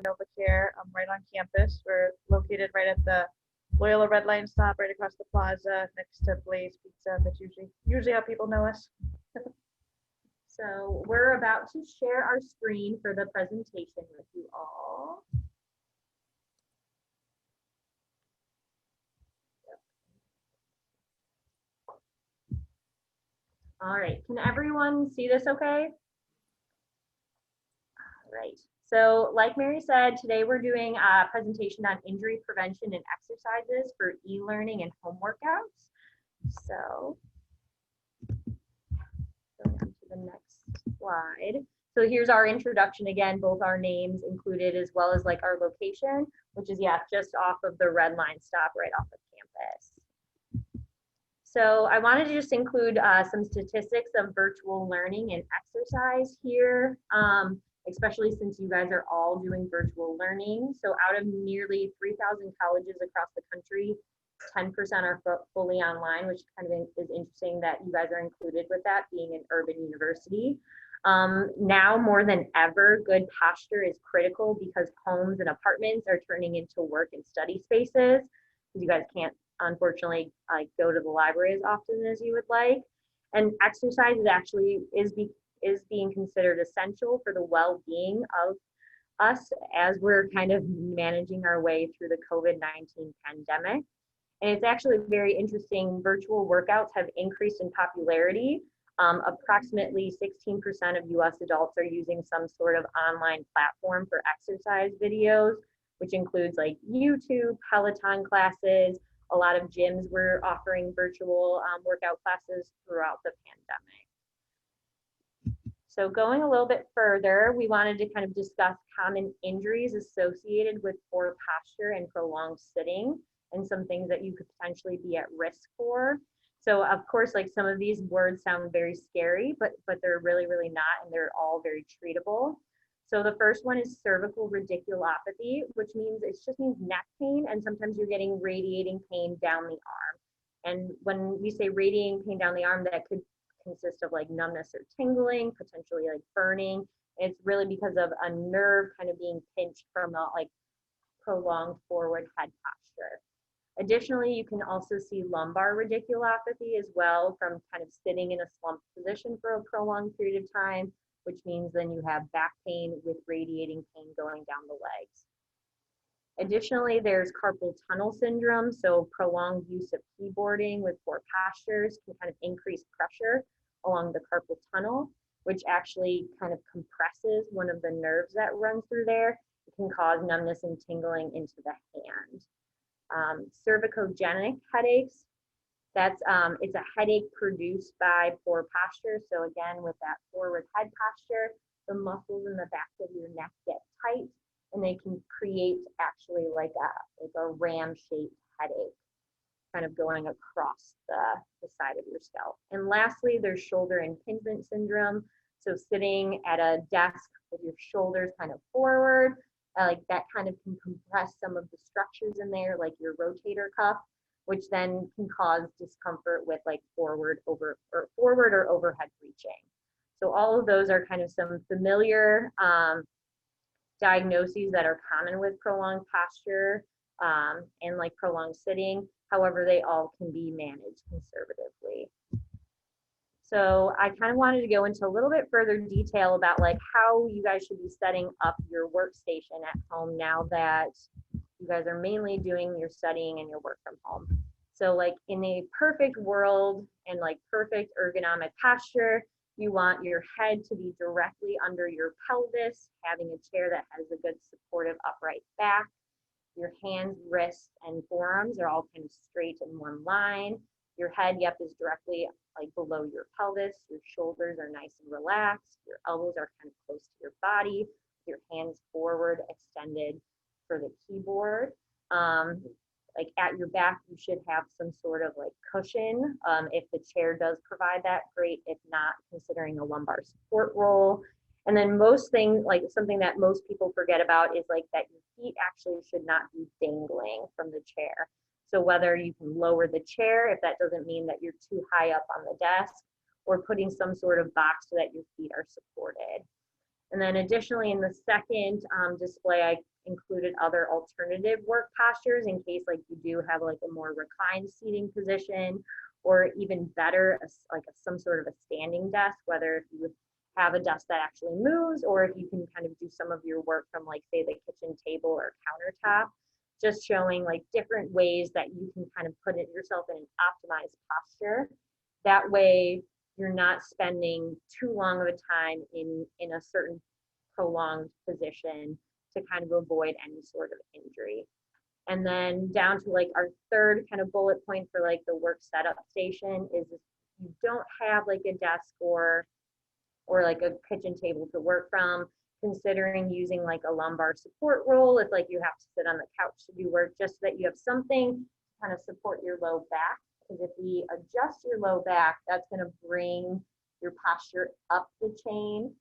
Novacare, right on campus. We're located right at the Loyola Red Line stop, right across the plaza, next to Blaze Pizza. That's usually how people know us. So we're about to share our screen for the presentation with you all. All right, can everyone see this okay? All right, so like Mary said, today we're doing a presentation on injury prevention and exercises for e-learning and home workouts. So going on to the next slide. So here's our introduction again, both our names included as well as like our location, which is, yeah, just off of the Red Line stop right off of campus. So I wanted to just include some statistics of virtual learning and exercise here, especially since you guys are all doing virtual learning. So out of nearly 3,000 colleges across the country, 10% are fully online, which kind of is interesting that you guys are included with that, being an urban university. Now more than ever, good posture is critical because homes and apartments are turning into work and study spaces. You guys can't, unfortunately, go to the library as often as you would like. And exercise is being considered essential for the well-being of us as we're kind of managing our way through the COVID-19 pandemic. And it's actually very interesting. Virtual workouts have increased in popularity. Approximately 16% of US adults are using some sort of online platform for exercise videos, which includes like YouTube, Peloton classes. A lot of gyms were offering virtual workout classes throughout the pandemic. So going a little bit further, we wanted to kind of discuss common injuries associated with poor posture and prolonged sitting, and some things that you could potentially be at risk for. So of course, like some of these words sound very scary, but they're really, really not, and they're all very treatable. So the first one is cervical radiculopathy, which means it just means neck pain, and sometimes you're getting radiating pain down the arm. And when we say radiating pain down the arm, that could consist of like numbness or tingling, potentially like burning. It's really because of a nerve kind of being pinched from a like prolonged forward head posture. Additionally, you can also see lumbar radiculopathy as well from kind of sitting in a slumped position for a prolonged period of time, which means then you have back pain with radiating pain going down the legs. Additionally, there's carpal tunnel syndrome. So prolonged use of keyboarding with poor postures can kind of increase pressure along the carpal tunnel, which actually kind of compresses one of the nerves that runs through there. It can cause numbness and tingling into the hand. Cervicogenic headaches, it's a headache produced by poor posture. So again, with that forward head posture, the muscles in the back of your neck get tight, and they can create actually like a ram-shaped headache, kind of going across the side of your scalp. And lastly, there's shoulder impingement syndrome. So sitting at a desk with your shoulders kind of forward, like that kind of can compress some of the structures in there, like your rotator cuff, which then can cause discomfort with like forward or overhead reaching. So all of those are kind of some familiar diagnoses that are common with prolonged posture and like prolonged sitting. However, they all can be managed conservatively. So I kind of wanted to go into a little bit further detail about like how you guys should be setting up your workstation at home now that you guys are mainly doing your studying and your work from home. So like in a perfect world and like perfect ergonomic posture, you want your head to be directly under your pelvis, having a chair that has a good supportive upright back. Your hands, wrists, and forearms are all kind of straight in one line. Your head, yep, is directly like below your pelvis. Your shoulders are nice and relaxed. Your elbows are kind of close to your body. Your hands forward, extended for the keyboard. Like at your back, you should have some sort of like cushion. If the chair does provide that, great. If not, considering a lumbar support roll. And then most things, like something that most people forget about is like that your feet actually should not be dangling from the chair. So whether you can lower the chair, if that doesn't mean that you're too high up on the desk, or putting some sort of box so that your feet are supported. And then additionally, in the second display, I included other alternative work postures in case like you do have like a more reclined seating position, or even better, some sort of a standing desk, whether if you have a desk that actually moves, or if you can kind of do some of your work from like say the kitchen table or countertop, just showing like different ways that you can kind of put yourself in an optimized posture. That way you're not spending too long of a time in a certain prolonged position to kind of avoid any sort of injury. And then down to like our third kind of bullet point for like the work setup station is if you don't have like a desk or like a kitchen table to work from, considering using like a lumbar support roll if like you have to sit on the couch to do work, just so that you have something to kind of support your low back. Because if we adjust your low back, that's going to bring your posture up the chain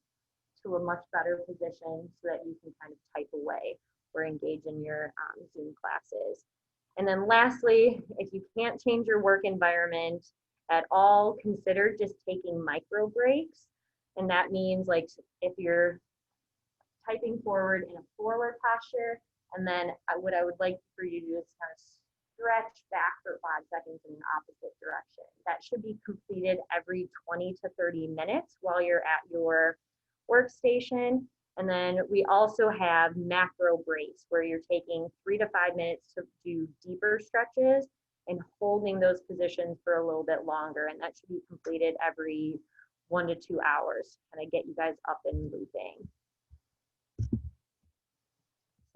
to a much better position so that you can kind of type away or engage in your Zoom classes. And then lastly, if you can't change your work environment at all, consider just taking micro breaks. And that means like if you're typing forward in a forward posture, and then what I would like for you to do is kind of stretch back for 5 seconds in the opposite direction. That should be completed every 20 to 30 minutes while you're at your workstation. And then we also have macro breaks where you're taking 3 to 5 minutes to do deeper stretches and holding those positions for a little bit longer. And that should be completed every 1 to 2 hours, kind of get you guys up and moving.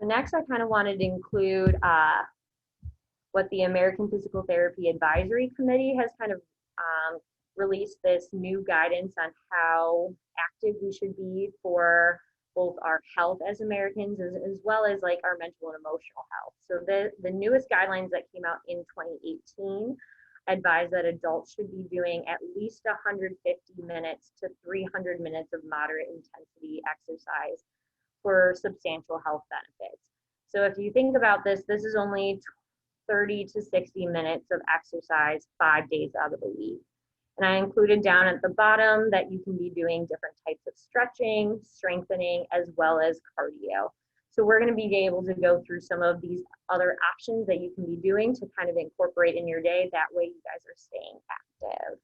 So next, I kind of wanted to include what the American Physical Therapy Advisory Committee has kind of released this new guidance on how active we should be for both our health as Americans as well as like our mental and emotional health. So the newest guidelines that came out in 2018 advise that adults should be doing at least 150 minutes to 300 minutes of moderate intensity exercise for substantial health benefits. So if you think about this, this is only 30 to 60 minutes of exercise 5 days out of the week. And I included down at the bottom that you can be doing different types of stretching, strengthening, as well as cardio. So we're going to be able to go through some of these other options that you can be doing to kind of incorporate in your day. That way you guys are staying active.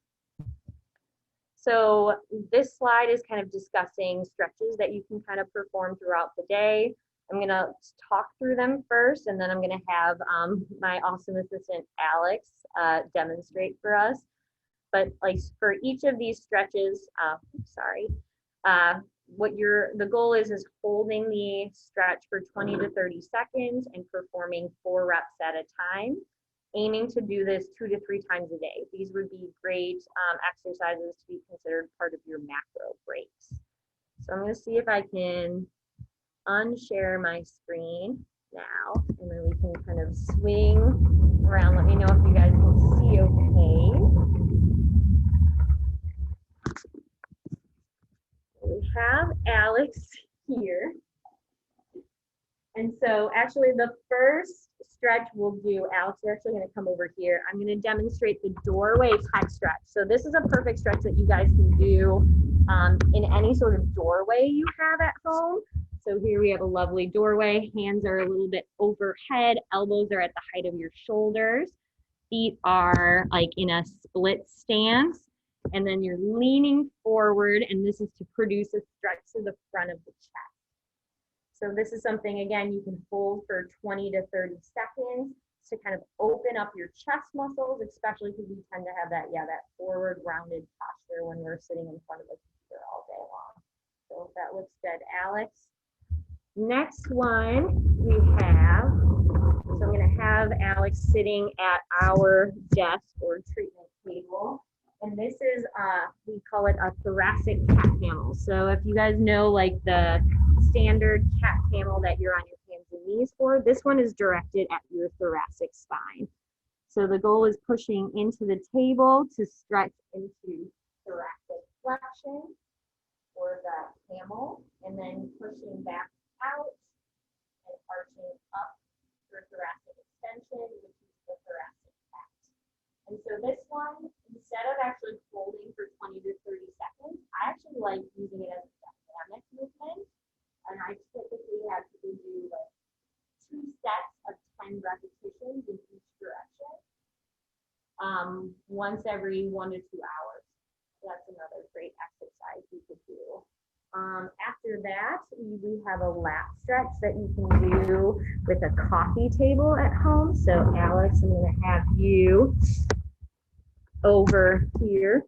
So this slide is kind of discussing stretches that you can kind of perform throughout the day. I'm going to talk through them first, and then I'm going to have my awesome assistant, Alex, demonstrate for us. But like for each of these stretches, the goal is holding the stretch for 20 to 30 seconds and performing 4 reps at a time, aiming to do this 2 to 3 times a day. These would be great exercises to be considered part of your macro breaks. So I'm going to see if I can unshare my screen now, and then we can kind of swing around. Let me know if you guys can see okay. We have Alex here. And so actually the first stretch we'll do, Alex, you're actually going to come over here. I'm going to demonstrate the doorway tech stretch. So this is a perfect stretch that you guys can do in any sort of doorway you have at home. So here we have a lovely doorway. Hands are a little bit overhead. Elbows are at the height of your shoulders. Feet are like in a split stance. And then you're leaning forward, and this is to produce a stretch to the front of the chest. So this is something, again, you can hold for 20 to 30 seconds to kind of open up your chest muscles, especially because we tend to have that forward rounded posture when we're sitting in front of a computer all day long. So if that looks good, Alex. Next one we have, so I'm going to have Alex sitting at our desk or treatment table. And this is, we call it a thoracic cat camel. So if you guys know like the standard cat camel that you're on your hands and knees for, this one is directed at your thoracic spine. So the goal is pushing into the table to stretch into thoracic flexion or the camel, and then pushing back out and arching up for thoracic extension, which is the thoracic cat. And so this one, instead of actually holding for 20 to 30 seconds, I actually like using it as a death dynamic movement. And I typically have people do like 2 sets of 10 repetitions in each direction, once every 1 to 2 hours. So that's another great exercise you could do. After that, we have a lat stretch that you can do with a coffee table at home. So Alex, I'm going to have you over here.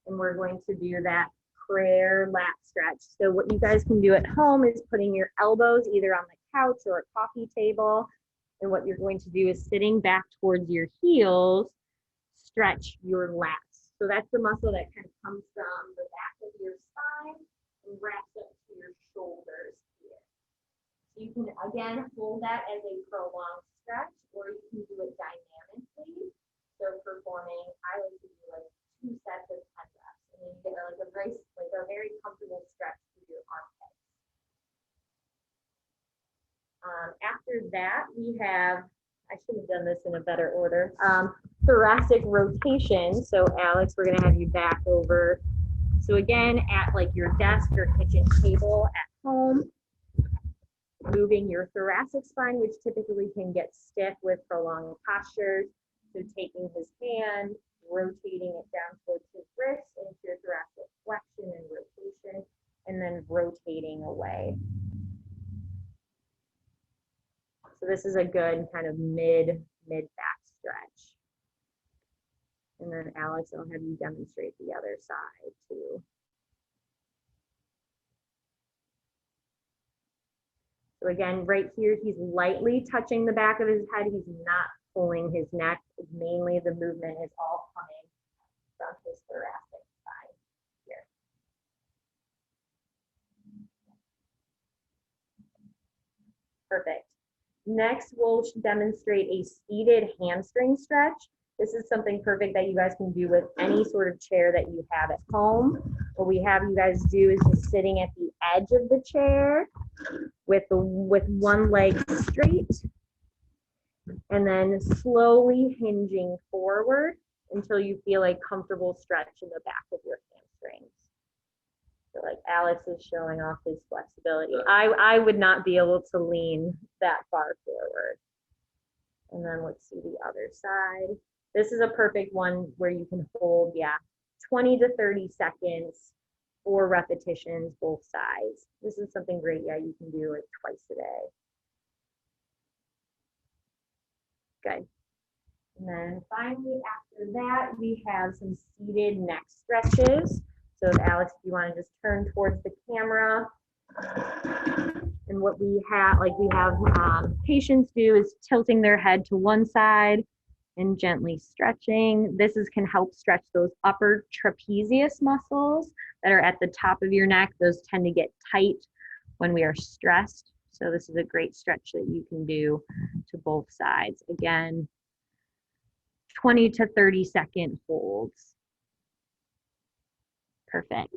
And we're going to do that prayer lat stretch. So what you guys can do at home is putting your elbows either on the couch or a coffee table. And what you're going to do is sitting back towards your heels, stretch your lats. So that's the muscle that kind of comes from the back of your spine and wraps up to your shoulders here. So you can, again, hold that as a prolonged stretch, or you can do it dynamically. So performing, I like to do like 2 sets of 10 reps. And then you get like a very comfortable stretch through your armpits. After that, we have, I should have done this in a better order, thoracic rotation. So Alex, we're gonna have you back over. So again, at like your desk or kitchen table at home, moving your thoracic spine, which typically can get stiff with prolonged postures. So taking his hand, rotating it down towards his wrist into your thoracic flexion and rotation, and then rotating away. So this is a good kind of mid back stretch. And then Alex, I'll have you demonstrate the other side too. So again, right here, he's lightly touching the back of his head. He's not pulling his neck. Mainly the movement is all coming from his thoracic spine here. Perfect. Next, we'll demonstrate a seated hamstring stretch. This is something perfect that you guys can do with any sort of chair that you have at home. What we have you guys do is just sitting at the edge of the chair with one leg straight, and then slowly hinging forward until you feel a comfortable stretch in the back of your hamstrings. So like Alex is showing off his flexibility. I would not be able to lean that far forward. And then let's see the other side. This is a perfect one where you can hold, 20 to 30 seconds, 4 repetitions, both sides. This is something great, you can do it twice a day. Good. And then finally, after that, we have some seated neck stretches. So Alex, if you want to just turn towards the camera. And what we have patients do is tilting their head to one side and gently stretching. This can help stretch those upper trapezius muscles that are at the top of your neck. Those tend to get tight when we are stressed. So this is a great stretch that you can do to both sides. Again, 20 to 30 second holds. Perfect.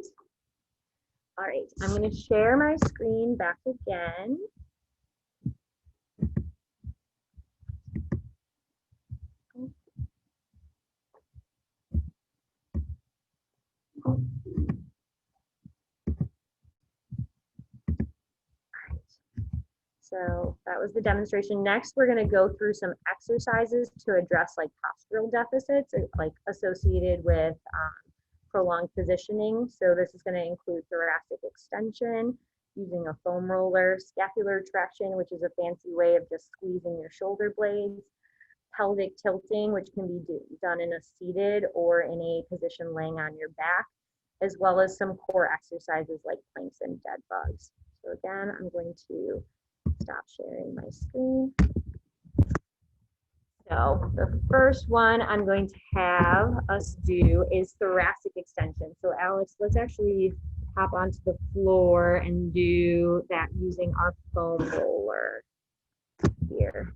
All right, I'm going to share my screen back again. So that was the demonstration. Next, we're going to go through some exercises to address like postural deficits, like associated with prolonged positioning. So this is going to include thoracic extension, using a foam roller, scapular retraction, which is a fancy way of just squeezing your shoulder blades, pelvic tilting, which can be done in a seated or in a position laying on your back, as well as some core exercises like planks and dead bugs. So again, I'm going to stop sharing my screen. So the first one I'm going to have us do is thoracic extension. So Alex, let's actually hop onto the floor and do that using our foam roller here.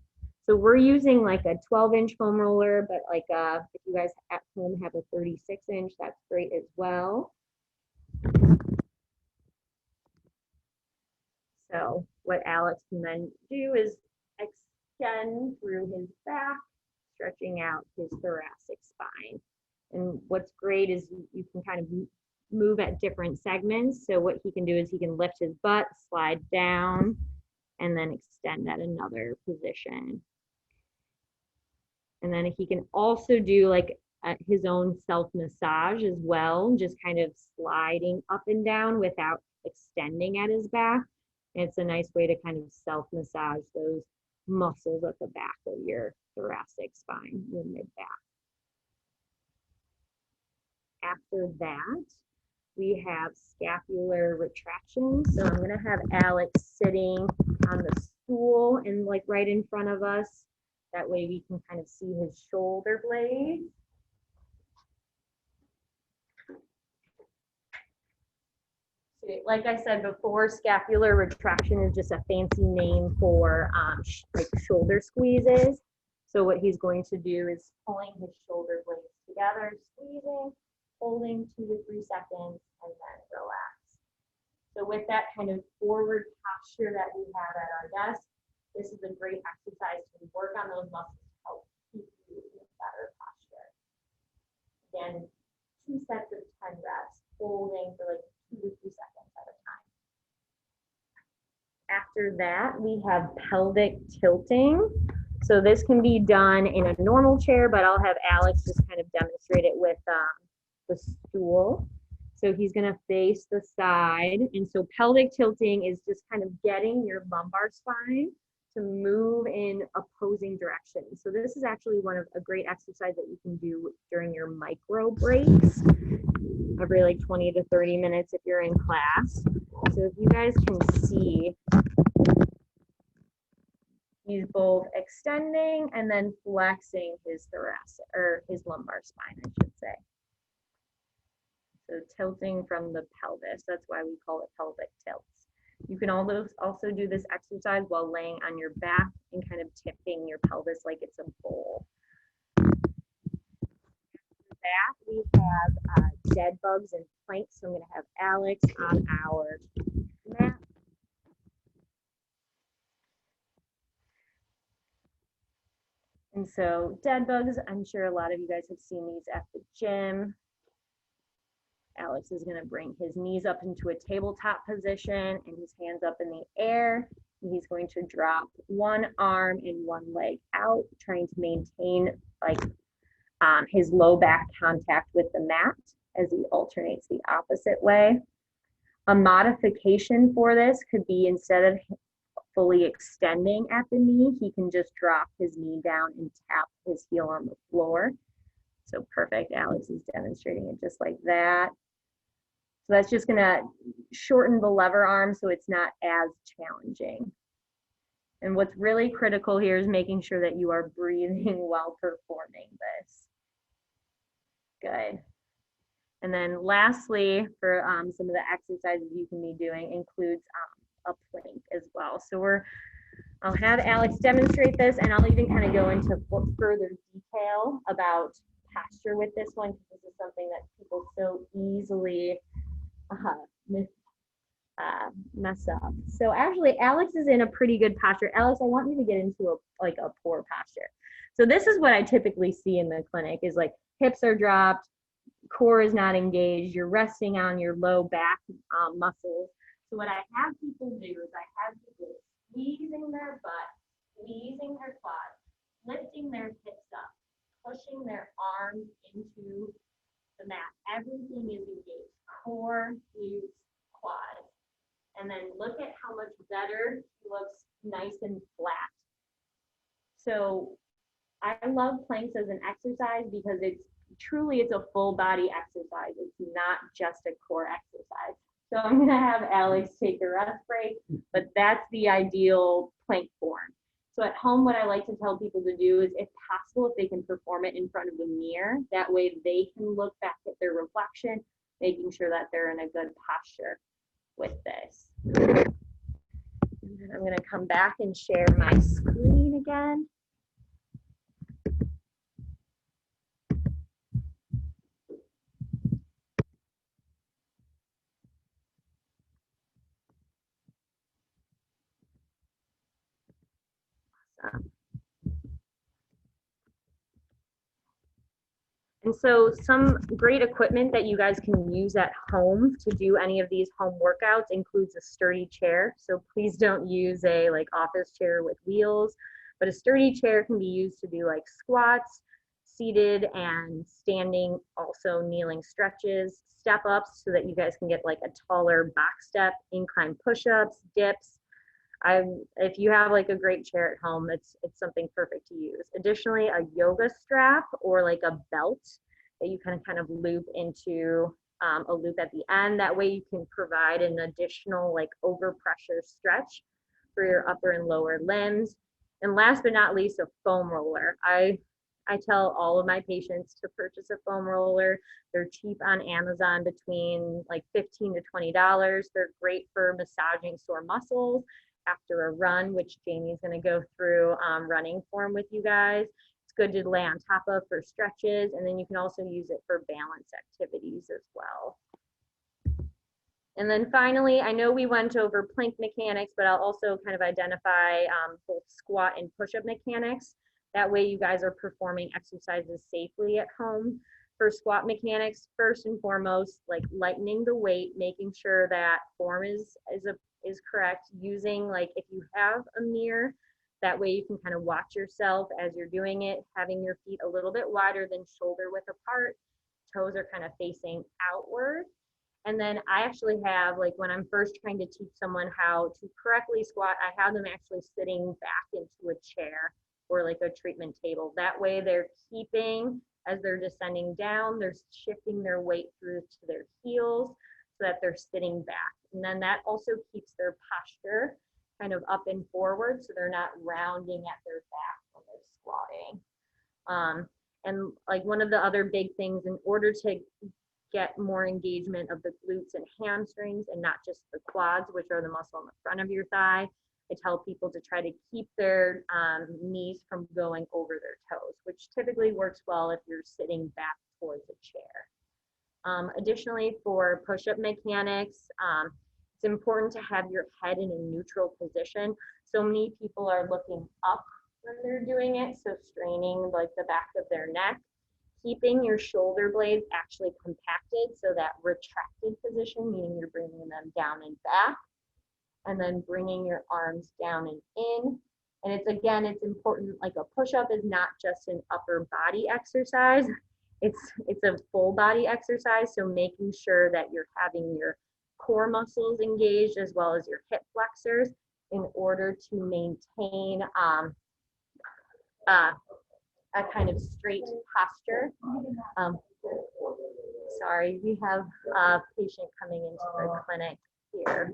So we're using like a 12-inch foam roller, but like if you guys at home have a 36-inch, that's great as well. So what Alex can then do is extend through his back, stretching out his thoracic spine. And what's great is you can kind of move at different segments. So what he can do is he can lift his butt, slide down, and then extend at another position. And then he can also do like his own self-massage as well, just kind of sliding up and down without extending at his back. And it's a nice way to kind of self-massage those muscles at the back of your thoracic spine, your mid-back. After that, we have scapular retraction. So I'm going to have Alex sitting on the stool and like right in front of us. That way we can kind of see his shoulder blades. So like I said before, scapular retraction is just a fancy name for like shoulder squeezes. So what he's going to do is pulling his shoulder blades together, squeezing, holding 2 to 3 seconds, and then relax. So with that kind of forward posture that we have at our desk, this is a great exercise to work on those muscles to help keep you in a better posture. Again, 2 sets of 10 reps, holding for like 2 to 3 seconds at a time. After that, we have pelvic tilting. So this can be done in a normal chair, but I'll have Alex just kind of demonstrate it with the stool. So he's going to face the side. And so pelvic tilting is just kind of getting your lumbar spine to move in opposing directions. So this is actually a great exercise that you can do during your micro breaks, every like 20 to 30 minutes if you're in class. So if you guys can see, he's both extending and then flexing his thoracic, or his lumbar spine, I should say. So tilting from the pelvis, that's why we call it pelvic tilts. You can also do this exercise while laying on your back and kind of tipping your pelvis like it's a bowl. After that, we have dead bugs and planks. So I'm going to have Alex on our mat. And so dead bugs, I'm sure a lot of you guys have seen these at the gym. Alex is going to bring his knees up into a tabletop position and his hands up in the air. He's going to drop one arm and one leg out, trying to maintain like his low back contact with the mat as he alternates the opposite way. A modification for this could be, instead of fully extending at the knee, he can just drop his knee down and tap his heel on the floor. So perfect. Alex is demonstrating it just like that. So that's just going to shorten the lever arm so it's not as challenging. And what's really critical here is making sure that you are breathing while performing this. Good. And then lastly, for some of the exercises you can be doing includes a plank as well. So I'll have Alex demonstrate this, and I'll even kind of go into further detail about posture with this one, because this is something that people so easily mess up. So actually, Alex is in a pretty good posture. Alex, I want you to get into a poor posture. So this is what I typically see in the clinic, is like hips are dropped, core is not engaged, you're resting on your low back muscles. So what I have people do is I have people squeezing their butt, squeezing their quads, lifting their hips up, pushing their arms into the mat. Everything is engaged, core, glutes, quads. And then look at how much better he looks, nice and flat. So I love planks as an exercise because it's a full body exercise. It's not just a core exercise. So I'm going to have Alex take a rest break, but that's the ideal plank form. So at home, what I like to tell people to do is, if possible, if they can perform it in front of a mirror, that way they can look back at their reflection, making sure that they're in a good posture with this. And then I'm going to come back and share my screen again. And so some great equipment that you guys can use at home to do any of these home workouts includes a sturdy chair. So please don't use a like office chair with wheels, but a sturdy chair can be used to do like squats, seated and standing, also kneeling stretches, step ups so that you guys can get like a taller back step, incline push-ups, dips. If you have like a great chair at home, it's something perfect to use. Additionally, a yoga strap or like a belt that you can kind of loop into a loop at the end. That way you can provide an additional like overpressure stretch for your upper and lower limbs. And last but not least, a foam roller. I tell all of my patients to purchase a foam roller. They're cheap on Amazon, between like $15 to $20. They're great for massaging sore muscles after a run, which Jamie's going to go through running form with you guys. It's good to lay on top of for stretches, and then you can also use it for balance activities as well. And then finally, I know we went over plank mechanics, but I'll also kind of identify both squat and push-up mechanics. That way you guys are performing exercises safely at home. For squat mechanics, first and foremost, like lightening the weight, making sure that form is correct, using like if you have a mirror, that way you can kind of watch yourself as you're doing it, having your feet a little bit wider than shoulder width apart, toes are kind of facing outward. And then I actually have, like when I'm first trying to teach someone how to correctly squat, I have them actually sitting back into a chair or like a treatment table. That way they're keeping, as they're descending down, they're shifting their weight through to their heels so that they're sitting back. And then that also keeps their posture kind of up and forward so they're not rounding at their back when they're squatting. And like one of the other big things, in order to get more engagement of the glutes and hamstrings and not just the quads, which are the muscle on the front of your thigh, I tell people to try to keep their knees from going over their toes, which typically works well if you're sitting back towards a chair. Additionally, for push-up mechanics, it's important to have your head in a neutral position. So many people are looking up when they're doing it, so straining like the back of their neck. Keeping your shoulder blades actually compacted, so that retracted position, meaning you're bringing them down and back, and then bringing your arms down and in. And it's important, like a push-up is not just an upper body exercise, it's a full body exercise. So making sure that you're having your core muscles engaged as well as your hip flexors in order to maintain a kind of straight posture. Sorry, we have a patient coming into the clinic here.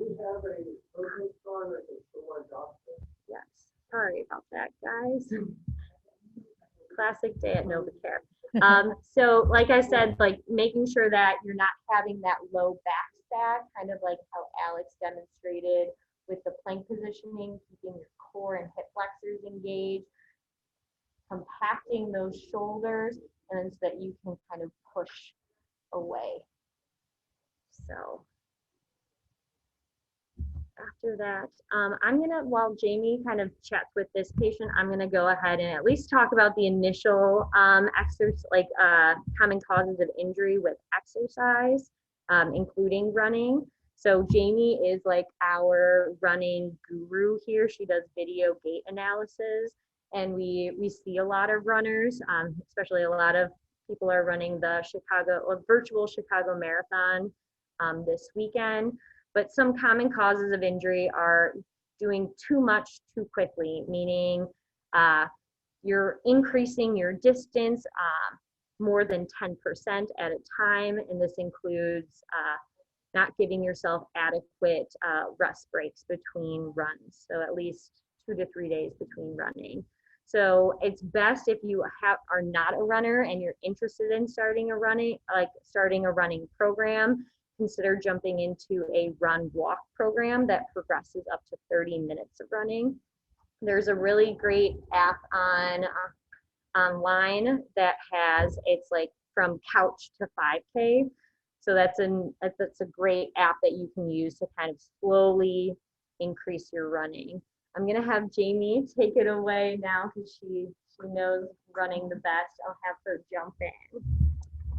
Yes, sorry about that, guys. Classic day at Novacare. So like I said, like making sure that you're not having that low back stack, kind of like how Alex demonstrated with the plank positioning, keeping your core and hip flexors engaged, compacting those shoulders, and then so that you can kind of push away. So after that, I'm gonna, while Jamie kind of chats with this patient, I'm gonna go ahead and at least talk about the initial exercise, like common causes of injury with exercise, including running. So Jamie is like our running guru here. She does video gait analysis, and we see a lot of runners, especially a lot of people are running the virtual Chicago Marathon this weekend. But some common causes of injury are doing too much too quickly, meaning you're increasing your distance more than 10% at a time, and this includes not giving yourself adequate rest breaks between runs, so at least 2 to 3 days between running. So it's best if you are not a runner and you're interested in starting a running program, consider jumping into a run-walk program that progresses up to 30 minutes of running. There's a really great app online that it's like from couch to 5K. So that's a great app that you can use to kind of slowly increase your running. I'm gonna have Jamie take it away now because she knows running the best. I'll have her jump in.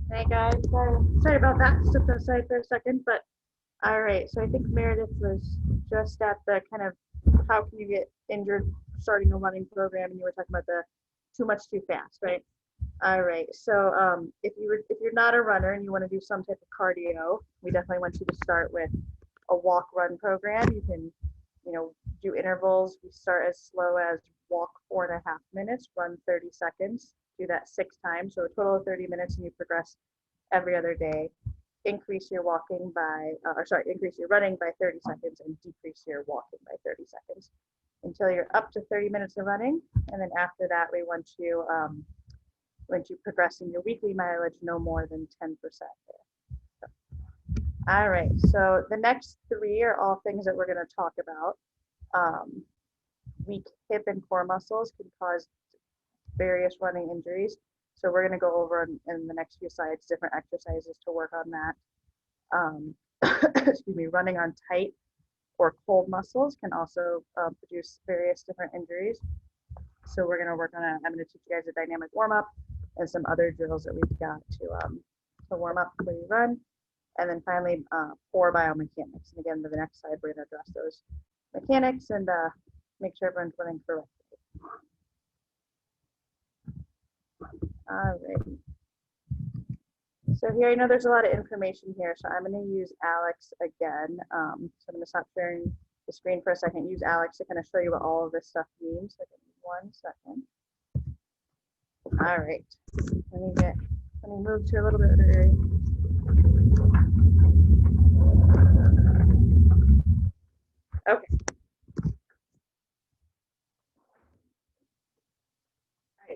Hey guys, sorry about that. Stepped outside for a second, but all right. So I think Meredith was just at the kind of how can you get injured starting a running program, and you were talking about the too much too fast, right? All right. So if you're not a runner and you want to do some type of cardio, we definitely want you to start with a walk run program. You can, do intervals. We start as slow as walk 4.5 minutes, run 30 seconds. Do that 6 times, so a total of 30 minutes, and you progress every other day. Increase your increase your running by 30 seconds and decrease your walking by 30 seconds until you're up to 30 minutes of running. And then after that, we want you progressing your weekly mileage no more than 10% there. All right, so the next 3 are all things that we're going to talk about. Weak hip and core muscles can cause various running injuries. So we're going to go over in the next few slides different exercises to work on that. Excuse me, running on tight or cold muscles can also produce various different injuries. So we're going to work on I'm going to teach you guys a dynamic warm up and some other drills that we've got to warm up when you run. And then finally, core biomechanics. And again, for the next slide, we're going to address those mechanics and make sure everyone's running correctly. All right. So here, I know there's a lot of information here, so I'm going to use Alex again. So I'm going to stop sharing the screen for a second, use Alex to kind of show you what all of this stuff means. So give me 1 second. All right. Let me move to a little bit of an area. Okay.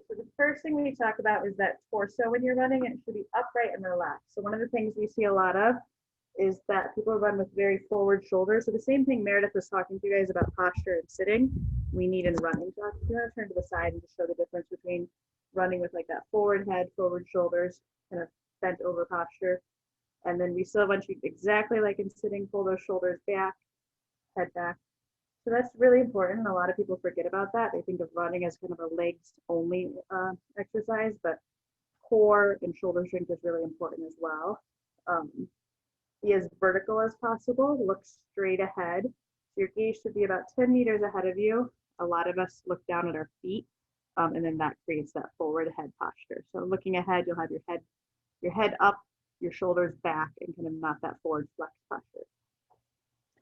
So the first thing we talk about is that torso when you're running, it should be upright and relaxed. So one of the things we see a lot of is that people run with very forward shoulders. So the same thing Meredith was talking to you guys about posture and sitting, we need in running. So if you want to turn to the side and just show the difference between running with like that forward head, forward shoulders, kind of bent over posture. And then we still want you exactly like in sitting, pull those shoulders back, head back. So that's really important. A lot of people forget about that. They think of running as kind of a legs only exercise, but core and shoulder strength is really important as well. Be as vertical as possible. Look straight ahead. Your gaze should be about 10 meters ahead of you. A lot of us look down at our feet, and then that creates that forward head posture. So looking ahead, you'll have your head up, your shoulders back, and kind of not that forward flex posture.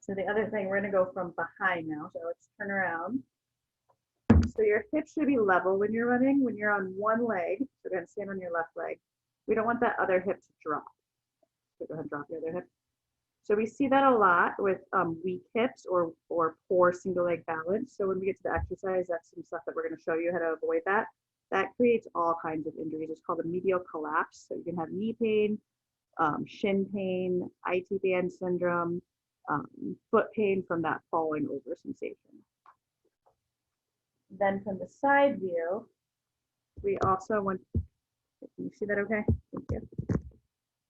So the other thing, we're going to go from behind now. So let's turn around. So your hips should be level when you're running. When you're on one leg, so go ahead and stand on your left leg. We don't want that other hip to drop. So go ahead and drop the other hip. So we see that a lot with weak hips or poor single leg balance. So when we get to the exercise, that's some stuff that we're going to show you how to avoid that. That creates all kinds of injuries. It's called a medial collapse. So you can have knee pain, shin pain, IT band syndrome, foot pain from that falling over sensation. Then from the side view, we also want, can you see that okay? Thank you.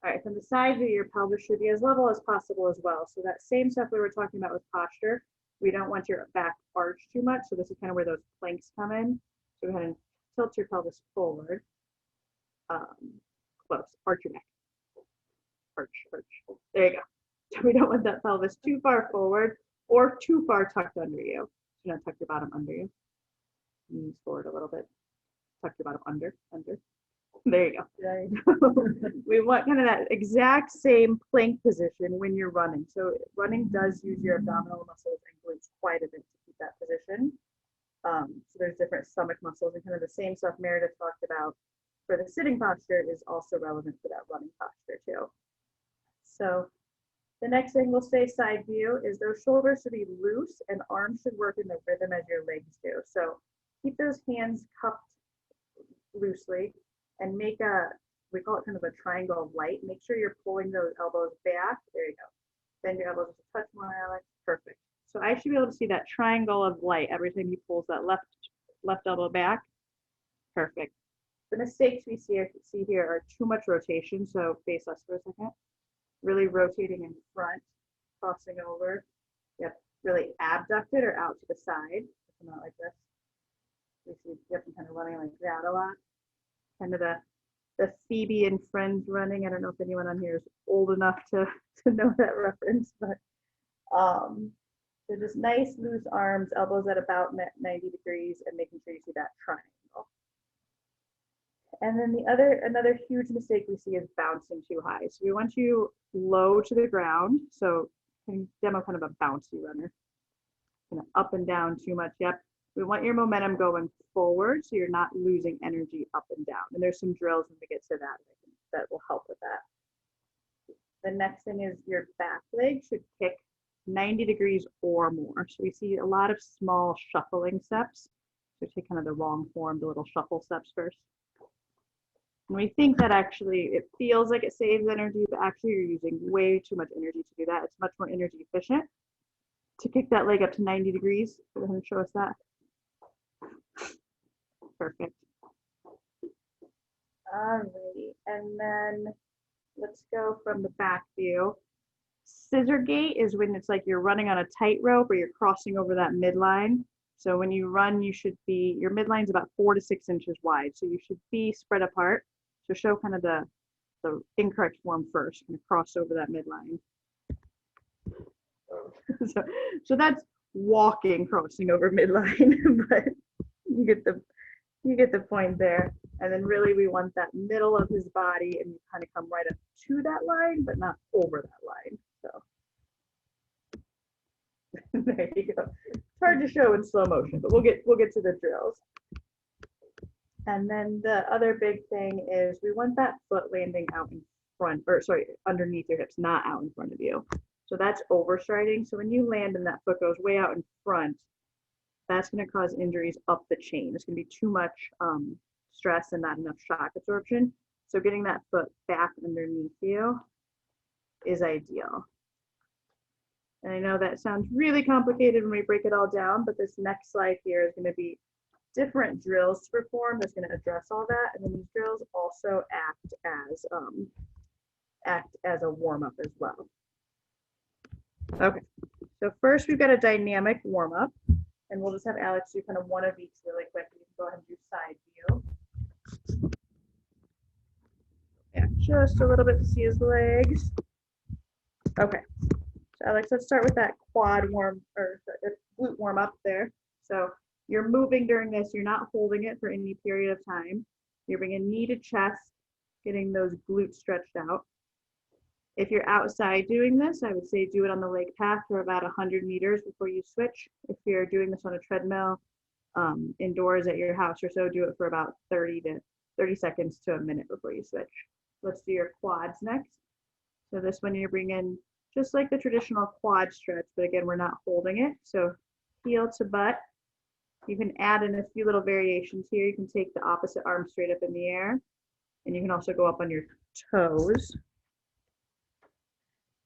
All right, from the side view, your pelvis should be as level as possible as well. So that same stuff we were talking about with posture, we don't want your back arch too much. So this is kind of where those planks come in. So go ahead and tilt your pelvis forward. Close, arch your neck. Arch. There you go. So we don't want that pelvis too far forward or too far tucked under you. So tuck your bottom under you. Knees forward a little bit. Tuck your bottom under. There you go. We want kind of that exact same plank position when you're running. So running does use your abdominal muscles and glutes quite a bit to keep that position. So there's different stomach muscles and kind of the same stuff Meredith talked about for the sitting posture is also relevant for that running posture too. So the next thing we'll say side view is those shoulders should be loose and arms should work in the rhythm as your legs do. So keep those hands cupped loosely and make we call it kind of a triangle of light. Make sure you're pulling those elbows back. There you go. Bend your elbows just a touch more, Alex. Perfect. So I should be able to see that triangle of light every time you pull that left elbow back. Perfect. The mistakes we see here are too much rotation. So face us for a second. Really rotating in front, crossing over. Yep, really abducted or out to the side. Come out like this. We see yep, I'm kind of running like that a lot. Kind of the the Phoebe and Friends running. I don't know if anyone on here is old enough to know that reference, but so just nice loose arms, elbows at about 90 degrees, and making sure you see that triangle. And then another huge mistake we see is bouncing too high. So we want you low to the ground. So can you demo kind of a bouncy runner? Kind of up and down too much. Yep. We want your momentum going forward so you're not losing energy up and down. And there's some drills when we get to that that will help with that. The next thing is your back leg should kick 90 degrees or more. So we see a lot of small shuffling steps. So take kind of the wrong form, the little shuffle steps first. And we think that actually it feels like it saves energy, but actually you're using way too much energy to do that. It's much more energy efficient to kick that leg up to 90 degrees. Go ahead and show us that. Perfect. Alrighty, and then let's go from the back view. Scissor gate is when it's like you're running on a tightrope or you're crossing over that midline. So when you run, you should be, your midline's about 4 to 6 inches wide. So you should be spread apart. So show kind of the incorrect form first, kind of cross over that midline. So that's walking, crossing over midline, but you get the point there. And then really we want that middle of his body and you kind of come right up to that line, but not over that line. So there you go. It's hard to show in slow motion, but we'll get to the drills. And then the other big thing is we want that foot landing out in front, or sorry, underneath your hips, not out in front of you. So that's overstriding. So when you land and that foot goes way out in front, that's going to cause injuries up the chain. It's going to be too much stress and not enough shock absorption. So getting that foot back underneath you is ideal. And I know that sounds really complicated when we break it all down, but this next slide here is going to be different drills to perform that's going to address all that. And then these drills also act as a warm-up as well. Okay, so first we've got a dynamic warm-up, and we'll just have Alex do kind of one of each really quick. You can go ahead and do side view. Yeah, just a little bit to see his legs. Okay, so Alex, let's start with that quad warm, or the glute warm up there. So you're moving during this, you're not holding it for any period of time. You're bringing knee to chest, getting those glutes stretched out. If you're outside doing this, I would say do it on the lake path for about 100 meters before you switch. If you're doing this on a treadmill indoors at your house or so, do it for about 30 seconds to a minute before you switch. Let's do your quads next. So this one you're bringing just like the traditional quad stretch, but again, we're not holding it. So heel to butt. You can add in a few little variations here. You can take the opposite arm straight up in the air, and you can also go up on your toes.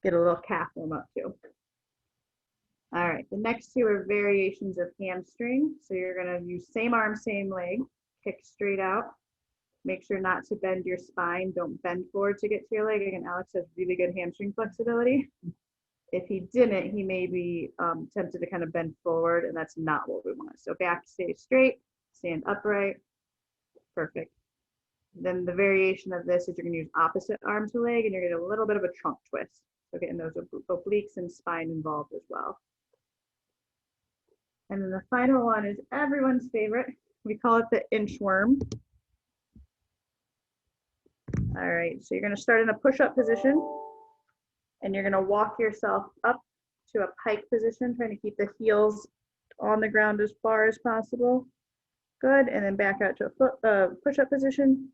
Get a little calf warm up too. All right, the next two are variations of hamstring. So you're gonna use same arm, same leg, kick straight out. Make sure not to bend your spine. Don't bend forward to get to your leg. Again, Alex has really good hamstring flexibility. If he didn't, he may be tempted to kind of bend forward, and that's not what we want. So back, stay straight, stand upright. Perfect. Then the variation of this is you're gonna use opposite arm to leg, and you're gonna get a little bit of a trunk twist. So getting those obliques and spine involved as well. And then the final one is everyone's favorite. We call it the inchworm. All right, so you're gonna start in a push-up position, and you're gonna walk yourself up to a pike position, trying to keep the heels on the ground as far as possible. Good, and then back out to a push-up position.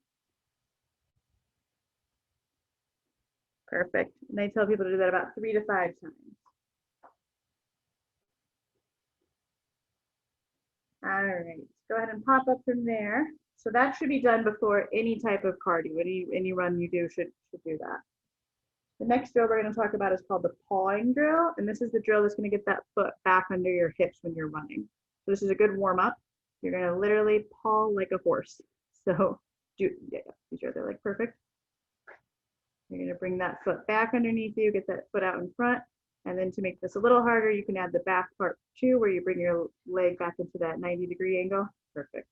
Perfect. And I tell people to do that about 3 to 5 times. All right, go ahead and pop up from there. So that should be done before any type of cardio. Any run you do should do that. The next drill we're going to talk about is called the pawing drill. And this is the drill that's going to get that foot back under your hips when you're running. So this is a good warm up. You're going to literally paw like a horse. So these are like perfect. You're going to bring that foot back underneath you, get that foot out in front. And then to make this a little harder, you can add the back part too, where you bring your leg back into that 90-degree angle. Perfect.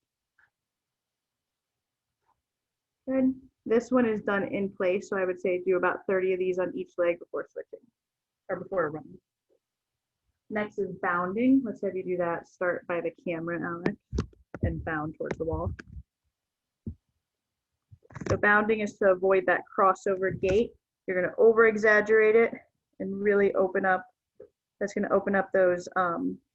Good. This one is done in place, so I would say do about 30 of these on each leg before switching or before running. Next is bounding. Let's have you do that. Start by the camera, Alex, and bound towards the wall. So bounding is to avoid that crossover gait. You're going to over exaggerate it and really open up. That's going to open up those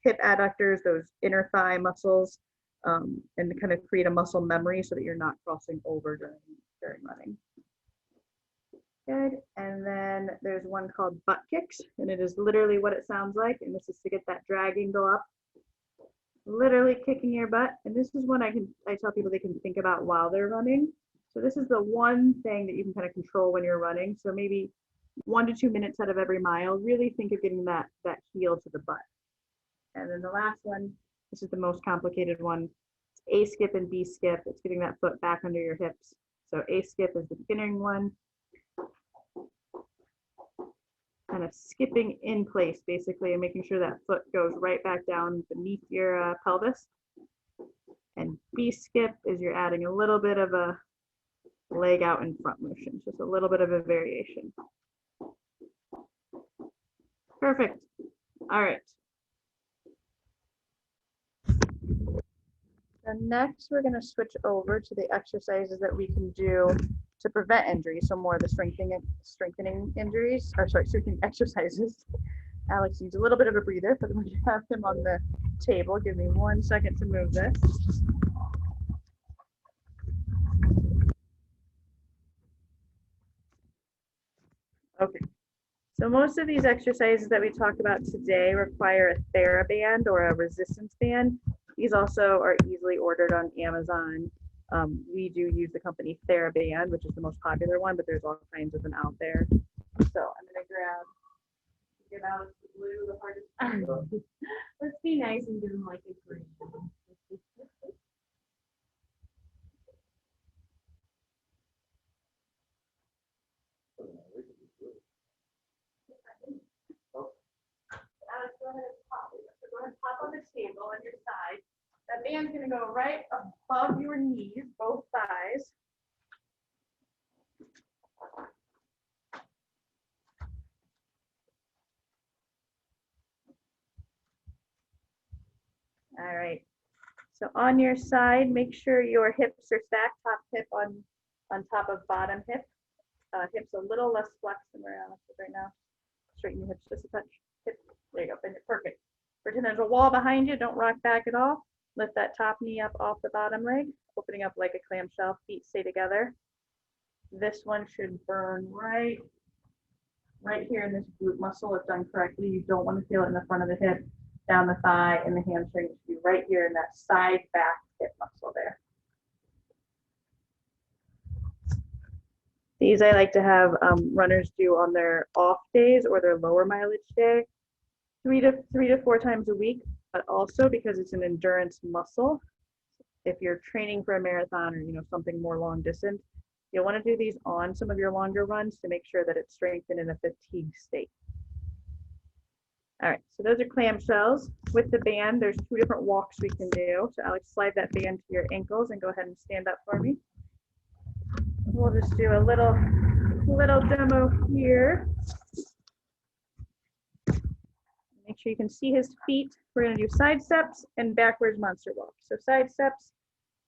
hip adductors, those inner thigh muscles, and kind of create a muscle memory so that you're not crossing over during running. Good. And then there's one called butt kicks, and it is literally what it sounds like. And this is to get that drag angle up, literally kicking your butt. And this is one I tell people they can think about while they're running. So this is the one thing that you can kind of control when you're running. So maybe 1 to 2 minutes out of every mile, really think of getting that heel to the butt. And then the last one, this is the most complicated one. It's A skip and B skip. It's getting that foot back under your hips. So A skip is the beginning one. Kind of skipping in place basically and making sure that foot goes right back down beneath your pelvis. And B skip is you're adding a little bit of a leg out in front motion, just a little bit of a variation. Perfect. All right. And next we're going to switch over to the exercises that we can do to prevent injuries. So more of the strengthening injuries, or sorry, strengthening exercises. Alex needs a little bit of a breather, but when you have him on the table, give me 1 second to move this. Okay. So most of these exercises that we talk about today require a TheraBand or a resistance band. These also are easily ordered on Amazon. We do use the company TheraBand, which is the most popular one, but there's all kinds of them out there. So I'm gonna get out the blue, the hardest. Let's be nice and give them like a green. Go ahead and pop. Go ahead and pop on the table on your side. That band's going to go right above your knees, both thighs. All right. So on your side, make sure your hips are stacked, top hip on top of bottom hip. Hips a little less flexed than where Alex is right now. Straighten your hips just a touch. Hip. There you go. Perfect. Pretend there's a wall behind you. Don't rock back at all. Lift that top knee up off the bottom leg, opening up like a clamshell. Feet stay together. This one should burn right here in this glute muscle if done correctly. You don't want to feel it in the front of the hip, down the thigh, and the hamstring. It should be right here in that side back hip muscle there. These I like to have runners do on their off days or their lower mileage day, 3 to 4 times a week, but also because it's an endurance muscle. If you're training for a marathon or something more long distance, you'll want to do these on some of your longer runs to make sure that it's strengthened in a fatigue state. All right, so those are clamshells. With the band, there's 2 different walks we can do. So Alex, slide that band to your ankles and go ahead and stand up for me. We'll just do a little demo here. Make sure you can see his feet. We're going to do side steps and backwards monster walk. So side steps,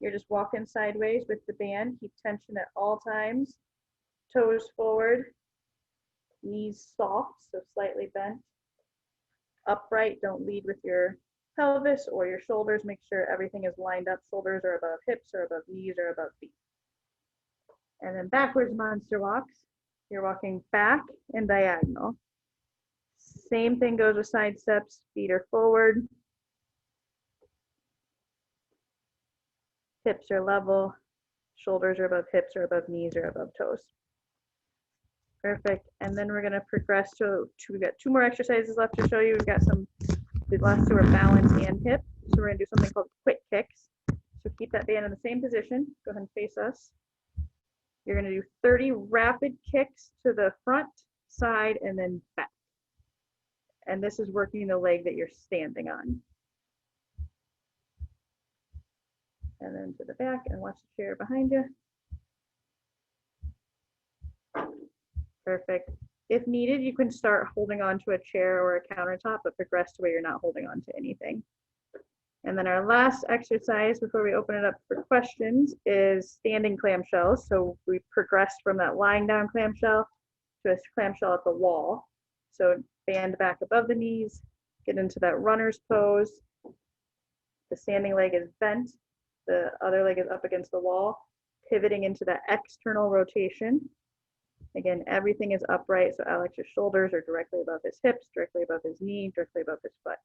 you're just walking sideways with the band. Keep tension at all times. Toes forward, knees soft, so slightly bent. Upright, don't lead with your pelvis or your shoulders. Make sure everything is lined up. Shoulders are above hips or above knees or above feet. And then backwards monster walks. You're walking back and diagonal. Same thing goes with side steps. Feet are forward. Hips are level. Shoulders are above hips or above knees or above toes. Perfect. And then we're going to progress to we've got 2 more exercises left to show you. We've got the last 2 are balance and hip. So we're going to do something called quick kicks. So keep that band in the same position. Go ahead and face us. You're going to do 30 rapid kicks to the front, side, and then back. And this is working the leg that you're standing on. And then to the back, and watch the chair behind you. Perfect. If needed, you can start holding on to a chair or a countertop, but progress to where you're not holding on to anything. And then our last exercise before we open it up for questions is standing clamshells. So we progressed from that lying down clamshell to a clamshell at the wall. So band back above the knees, get into that runner's pose. The standing leg is bent, the other leg is up against the wall, pivoting into that external rotation. Again, everything is upright, so Alex's shoulders are directly above his hips, directly above his knee, directly above his foot.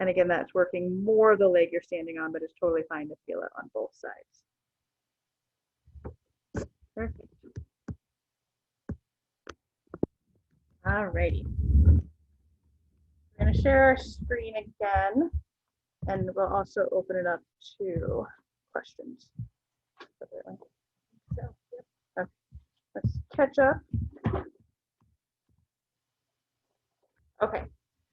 And again, that's working more the leg you're standing on, but it's totally fine to feel it on both sides. Perfect. All righty. We're going to share our screen again, and we'll also open it up to questions. So, okay, let's catch up. Okay.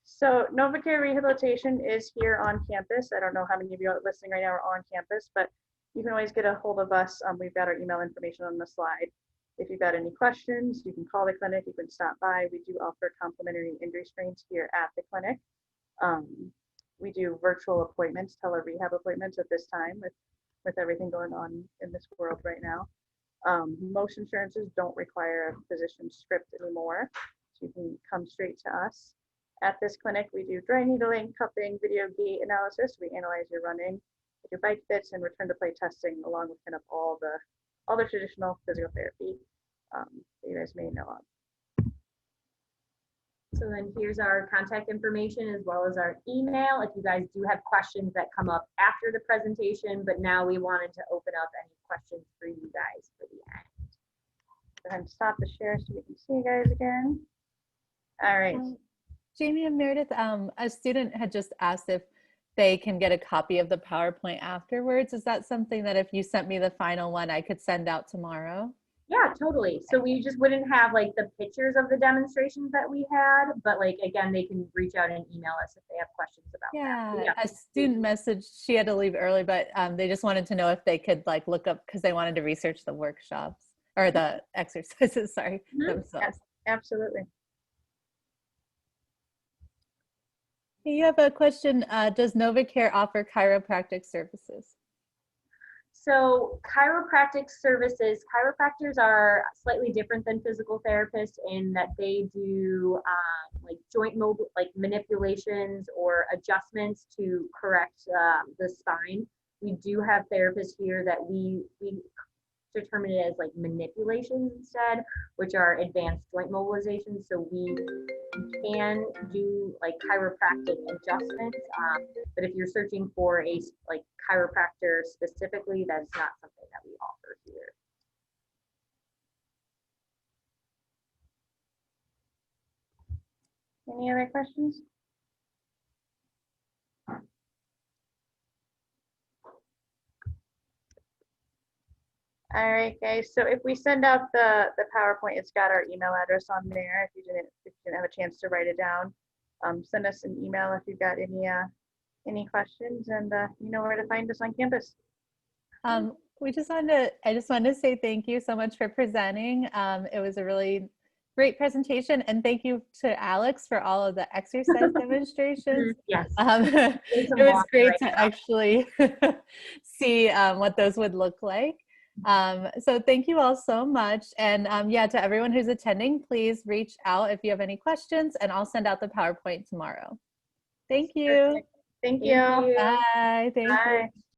So Novacare Rehabilitation is here on campus. I don't know how many of you are listening right now are on campus, but you can always get a hold of us. We've got our email information on the slide. If you've got any questions, you can call the clinic, you can stop by. We do offer complimentary injury screens here at the clinic. We do virtual appointments, tele-rehab appointments at this time with everything going on in this world right now. Most insurances don't require a physician script anymore, so you can come straight to us. At this clinic, we do dry needling, cupping, video gait analysis. We analyze your running, your bike fits, and return to play testing, along with kind of all the traditional physical therapy that you guys may know of. So then here's our contact information as well as our email. If you guys do have questions that come up after the presentation, but now we wanted to open up any questions for you guys for the end. Go ahead and stop the share so we can see you guys again. All right. Jamie and Meredith, a student had just asked if they can get a copy of the PowerPoint afterwards. Is that something that if you sent me the final one, I could send out tomorrow? Yeah, totally. So we just wouldn't have like the pictures of the demonstrations that we had, but like, again, they can reach out and email us if they have questions about that. Yeah, a student messaged, she had to leave early, but they just wanted to know if they could like look up, because they wanted to research the workshops or the exercises, sorry, themselves. Yes, absolutely. You have a question, does Novacare offer chiropractic services? So chiropractic services, chiropractors are slightly different than physical therapists in that they do like joint mobile, like manipulations or adjustments to correct the spine. We do have therapists here that we determine it as like manipulations instead, which are advanced joint mobilizations. So we can do like chiropractic adjustments, but if you're searching for a like chiropractor specifically, that's not something that we offer here. Any other questions? All right, guys. So if we send out the PowerPoint, it's got our email address on there. If you didn't have a chance to write it down, send us an email if you've got any questions, and you know where to find us on campus. I just wanted to say thank you so much for presenting. It was a really great presentation, and thank you to Alex for all of the exercise demonstrations. Yes. It was great to actually see what those would look like. So thank you all so much. And yeah, to everyone who's attending, please reach out if you have any questions, and I'll send out the PowerPoint tomorrow. Thank you. Thank you. Bye. Thank you.